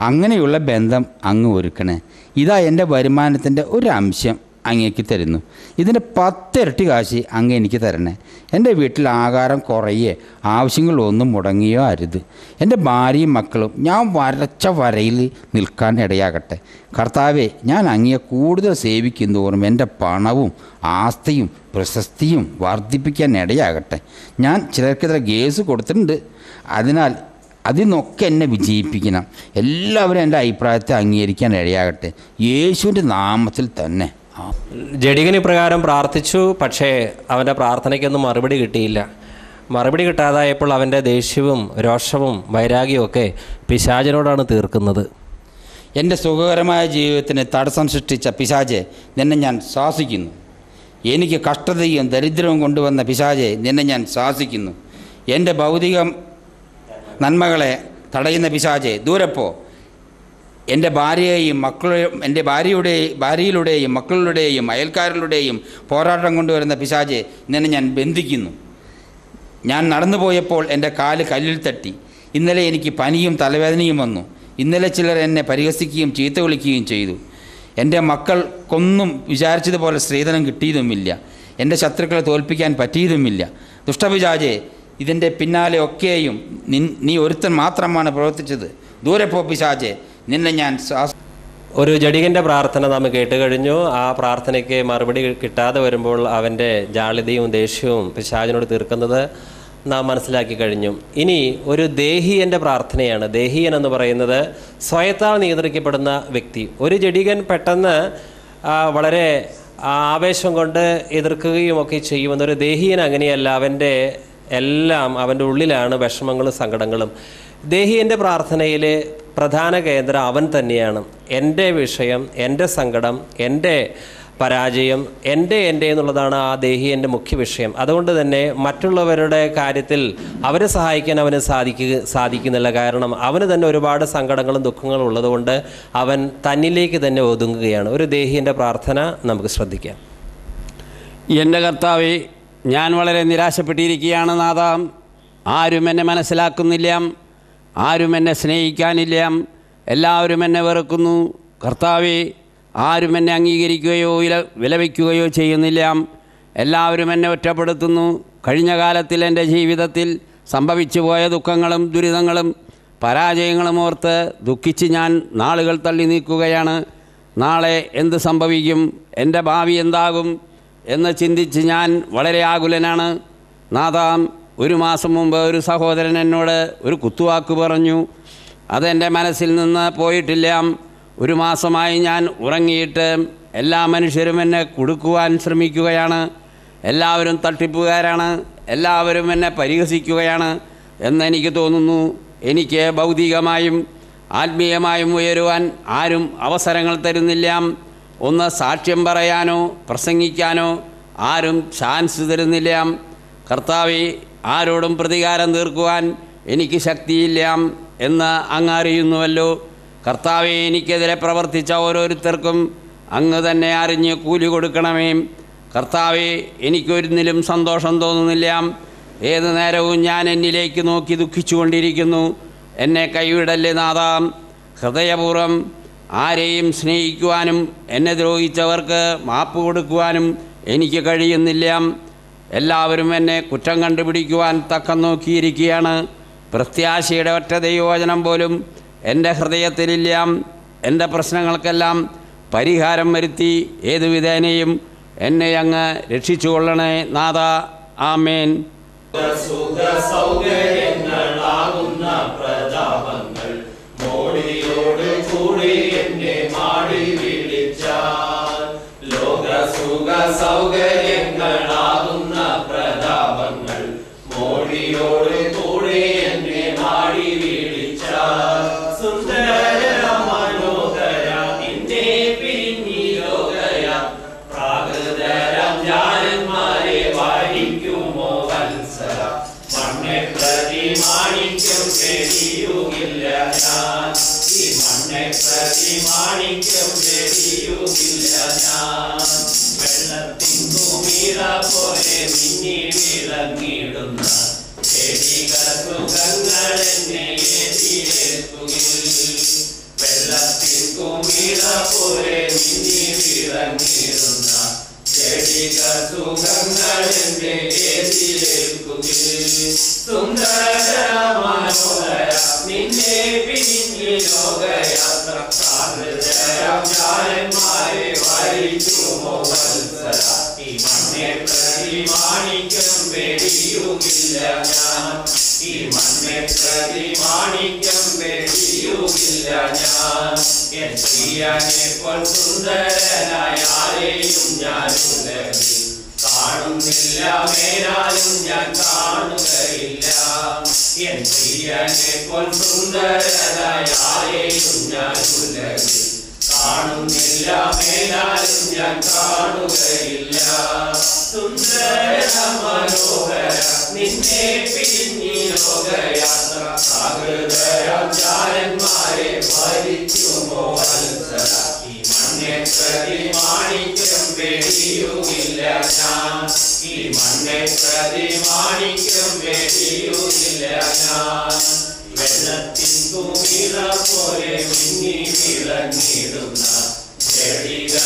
അങ്ങനെയുള്ള ബന്ധം അങ്ങ് ഒരുക്കണേ. ഇതാ എൻ്റെ വരുമാനത്തിൻ്റെ ഒരു അംശം അങ്ങേക്ക് തരുന്നു. ഇതിൻ്റെ 10 ഇരട്ടി കാശ് അങ്ങ് എനിക്ക് തരണേ. എൻ്റെ വീട്ടിൽ ആഹാരം കുറയേ ആവശ്യങ്ങളൊന്നും മുടങ്ങിയോ അരുത്. എൻ്റെ ഭാര്യയും മക്കളും ഞാൻ വരച്ച വരയിൽ നിൽക്കാൻ ഇടയാകട്ടെ. കർത്താവെ, ഞാൻ അങ്ങയെ കൂടുതൽ സേവിക്കുന്നതോറും എൻ്റെ പണവും ആസ്തിയും പ്രശസ്തിയും വർദ്ധിപ്പിക്കാൻ ഇടയാകട്ടെ. ഞാൻ ചിലർക്കെതിരെ കേസ് കൊടുത്തിട്ടുണ്ട്. അതിനാൽ അതിൽ നിന്നൊക്കെ എന്നെ വിജയിപ്പിക്കണം. എല്ലാവരും എൻ്റെ അഭിപ്രായത്തെ അംഗീകരിക്കാൻ ഇടയാകട്ടെ. യേശുവിൻ്റെ നാമത്തിൽ തന്നെ. ജഡികൻ ഇപ്രകാരം പ്രാർത്ഥിച്ചു. പക്ഷേ അവൻ്റെ പ്രാർത്ഥനയ്ക്കൊന്നും മറുപടി കിട്ടിയില്ല. മറുപടി കിട്ടാതായപ്പോൾ അവൻ്റെ ദേഷ്യവും രോഷവും വൈരാഗ്യവും ഒക്കെ പിശാചിനോടാണ് തീർക്കുന്നത്. എൻ്റെ സുഖകരമായ ജീവിതത്തിന് തടസ്സം സൃഷ്ടിച്ച പിശാചെ, നിന്നെ ഞാൻ ശാസിക്കുന്നു. എനിക്ക് കഷ്ടതയും ദരിദ്രവും കൊണ്ടുവന്ന പിശാചെ, നിന്നെ ഞാൻ ശാസിക്കുന്നു. എൻ്റെ ഭൗതിക നന്മകളെ തടയുന്ന പിശാചെ, ദൂരപ്പോ. എൻ്റെ ഭാര്യയെയും എൻ്റെ ഭാര്യയിലൂടെയും മക്കളുടെയും അയൽക്കാരിലൂടെയും പോരാട്ടം കൊണ്ടുവരുന്ന പിശാചെ, നിന്നെ ഞാൻ ബന്ധിക്കുന്നു. ഞാൻ നടന്നു പോയപ്പോൾ എൻ്റെ കാല് കല്ലിൽ തട്ടി. ഇന്നലെ എനിക്ക് പനിയും തലവേദനയും വന്നു. ഇന്നലെ ചിലർ എന്നെ പരിഹസിക്കുകയും ചീത്ത വിളിക്കുകയും ചെയ്തു. എൻ്റെ മക്കൾക്കൊന്നും വിചാരിച്ചതുപോലെ സ്ത്രീധനം കിട്ടിയതുമില്ല. എൻ്റെ ശത്രുക്കളെ തോൽപ്പിക്കാൻ പറ്റിയതുമില്ല. ദുഷ്ടപിശാചെ, ഇതിൻ്റെ പിന്നാലെ ഒക്കെയും നീ ഒരുത്തൻ മാത്രമാണ് പ്രവർത്തിച്ചത്. ദൂരെ പോ പിശാചെ, നിന്നെ ഞാൻ ഒരു ജഡികൻ്റെ പ്രാർത്ഥന നാം കേട്ടുകഴിഞ്ഞു. ആ പ്രാർത്ഥനയ്ക്ക് മറുപടി കിട്ടാതെ വരുമ്പോൾ അവൻ്റെ ജാള്യതയും ദേഷ്യവും പിശാചിനോട് തീർക്കുന്നത് നാം മനസ്സിലാക്കി കഴിഞ്ഞു. ഇനി ഒരു ദേഹിയൻ്റെ പ്രാർത്ഥനയാണ്. ദേഹിയൻ എന്ന് പറയുന്നത് സ്വയത്താൽ നിയന്ത്രിക്കപ്പെടുന്ന വ്യക്തി. ഒരു ജഡികൻ പെട്ടെന്ന് വളരെ ആവേശം കൊണ്ട് എതിർക്കുകയും ഒക്കെ ചെയ്യുമെന്നൊരു ദേഹിയൻ അങ്ങനെയല്ല. അവൻ്റെ എല്ലാം അവൻ്റെ ഉള്ളിലാണ് വിഷമങ്ങളും സങ്കടങ്ങളും. ദേഹിയൻ്റെ പ്രാർത്ഥനയിൽ പ്രധാന കേന്ദ്രം അവൻ തന്നെയാണ്. എൻ്റെ വിഷയം, എൻ്റെ സങ്കടം, എൻ്റെ പരാജയം, എൻ്റെ എന്നുള്ളതാണ് ആ ദേഹിയൻ്റെ മുഖ്യ വിഷയം. അതുകൊണ്ട് തന്നെ മറ്റുള്ളവരുടെ കാര്യത്തിൽ അവരെ സഹായിക്കാൻ അവന് സാധിക്കുന്നില്ല. കാരണം അവന് തന്നെ ഒരുപാട് സങ്കടങ്ങളും ദുഃഖങ്ങളും ഉള്ളതുകൊണ്ട് അവൻ തന്നിലേക്ക് തന്നെ ഒതുങ്ങുകയാണ്. ഒരു ദേഹിയൻ്റെ പ്രാർത്ഥന നമുക്ക് ശ്രദ്ധിക്കാം. എൻ്റെ കർത്താവേ, ഞാൻ വളരെ നിരാശപ്പെട്ടിരിക്കുകയാണ് നാഥാ. ആരും എന്നെ മനസ്സിലാക്കുന്നില്ല, ആരും എന്നെ സ്നേഹിക്കാനില്ല, എല്ലാവരും എന്നെ വെറുക്കുന്നു. കർത്താവേ, ആരും എന്നെ അംഗീകരിക്കുകയോ വിലവയ്ക്കുകയോ ചെയ്യുന്നില്ല. എല്ലാവരും എന്നെ ഒറ്റപ്പെടുത്തുന്നു. കഴിഞ്ഞ കാലത്തിൽ എൻ്റെ ജീവിതത്തിൽ സംഭവിച്ചു പോയ ദുഃഖങ്ങളും ദുരിതങ്ങളും പരാജയങ്ങളും ഓർത്ത് ദുഃഖിച്ച് ഞാൻ നാളുകൾ തള്ളി നീക്കുകയാണ്. നാളെ എന്ത് സംഭവിക്കും, എൻ്റെ ഭാവി എന്താകും എന്ന് ചിന്തിച്ച് ഞാൻ വളരെ ആകുലനാണ്. നാഥാ, 1 മാസം മുമ്പ് ഒരു സഹോദരൻ എന്നോട് ഒരു കുത്തുവാക്ക് പറഞ്ഞു. അതെൻ്റെ മനസ്സിൽ നിന്ന് പോയിട്ടില്ല. 1 മാസമായി ഞാൻ ഉറങ്ങിയിട്ട് എല്ലാ മനുഷ്യരും എന്നെ കുടുക്കുവാൻ ശ്രമിക്കുകയാണ്. എല്ലാവരും തട്ടിപ്പുകാരാണ്, എല്ലാവരും എന്നെ പരിഹസിക്കുകയാണ് എന്നെനിക്ക് തോന്നുന്നു. എനിക്ക് ഭൗതികമായും ആത്മീയമായും ഉയരുവാൻ ആരും അവസരങ്ങൾ തരുന്നില്ല. ഒന്ന് സാക്ഷ്യം പറയാനോ പ്രസംഗിക്കാനോ ആരും ചാൻസ് തരുന്നില്ല. കർത്താവേ, ആരോടും പ്രതികാരം തീർക്കുവാൻ എനിക്ക് ശക്തിയില്ല എന്ന് അങ്ങ് അറിയുന്നുവല്ലോ. കർത്താവേ, എനിക്കെതിരെ പ്രവർത്തിച്ച ഓരോരുത്തർക്കും അങ്ങ് തന്നെ അറിഞ്ഞ് കൂലി കൊടുക്കണമേ. കർത്താവെ, എനിക്കൊരുന്നിലും സന്തോഷം തോന്നുന്നില്ല. ഏതു നേരവും ഞാൻ എന്നിലേക്ക് നോക്കി ദുഃഖിച്ചുകൊണ്ടിരിക്കുന്നു. എന്നെ കൈവിടല്ലേ നാഥാ. ഹൃദയപൂർവ്വം ആരെയും സ്നേഹിക്കുവാനും എന്നെ ദ്രോഹിച്ചവർക്ക് മാപ്പ് കൊടുക്കുവാനും എനിക്ക് കഴിയുന്നില്ല. എല്ലാവരും എന്നെ കുറ്റം കണ്ടുപിടിക്കുവാൻ തക്കം നോക്കിയിരിക്കുകയാണ്. പ്രത്യാശയുടെ ഒറ്റ ദൈവവചനം പോലും എൻ്റെ ഹൃദയത്തിലില്ല. എൻ്റെ പ്രശ്നങ്ങൾക്കെല്ലാം പരിഹാരം വരുത്തി ഏതു വിധേനയും എന്നെ അങ്ങ് രക്ഷിച്ചുകൊള്ളണേ നാഥാ. ആമേൻ. സൗകര്യങ്ങളാകുന്ന പ്രതാപങ്ങൾ മോടിയോട് കൂടെ എന്നെ മാടി വീഴിച്ച സുന്ദര മനോഹര നിന്നെ പിരിഞ്ഞി ലോകയ പ്രാകൃതരം ജാനന്മാരെ വാഴിക്കുമോ വത്സര മണ്ണെ പ്രതി മാണിക്യം തെളിയുകില്ല ഞാൻ ഈ മണ്ണെ പ്രതി മാണിക്യം തെളിയുകില്ല ഞാൻ വെള്ളത്തിൻ ഭൂമിയില പോലെ മിന്നി വിളങ്ങിടുന്ന ചെടികൾ സുഖങ്ങൾ എന്നെ എതിരേൽക്കുകയിൽ വെള്ളത്തിൻ ഭൂമിയില പോലെ മിന്നി വിളങ്ങിടുന്ന ചെടികൾ സുഖങ്ങൾ എന്നെ എതിരേൽക്കുകയിൽ സുന്ദര മനോഹര നിന്നെ പിരിഞ്ഞ് ലോകയാത്ര ജാനന്മാരെ വായിക്കുമോ വത്സര ഈ മണ്ണെ പ്രതി മാണിക്യം വെടിയുകില്ല ഞാൻ ഈ മണ്ണെ പ്രതി മാണിക്യം വെടിയുകില്ല ഞാൻ എൻ പ്രിയനെ പോൽ സുന്ദരനായ ആരെയും ഞാൻ ഉലകിൽ കാണുന്നില്ല മേലാലും ഞാൻ കാണുകയില്ല എൻ പ്രിയനെ പോൽ സുന്ദരനായ ആരെയും ഞാൻ ഉലകിൽ കാണുന്നില്ല മേലാലും ഞാൻ കാണുകയില്ല സുന്ദര മനോഹര നിന്നെ പിരിഞ്ഞി ലോകയാത്ര സാഗരം ജാനന്മാരെ ഭരിക്കുമോ വത്സര ഈ മണ്ണെ പ്രതി മാണിക്യം വെടിയുകില്ല ഞാൻ ഈ മണ്ണെ പ്രതി മാണിക്യം വെടിയുകില്ല ഞാൻ വെള്ളത്തിൻ കുമിള പോലെ മിന്നി വിളങ്ങിടുന്ന ചെടികൾ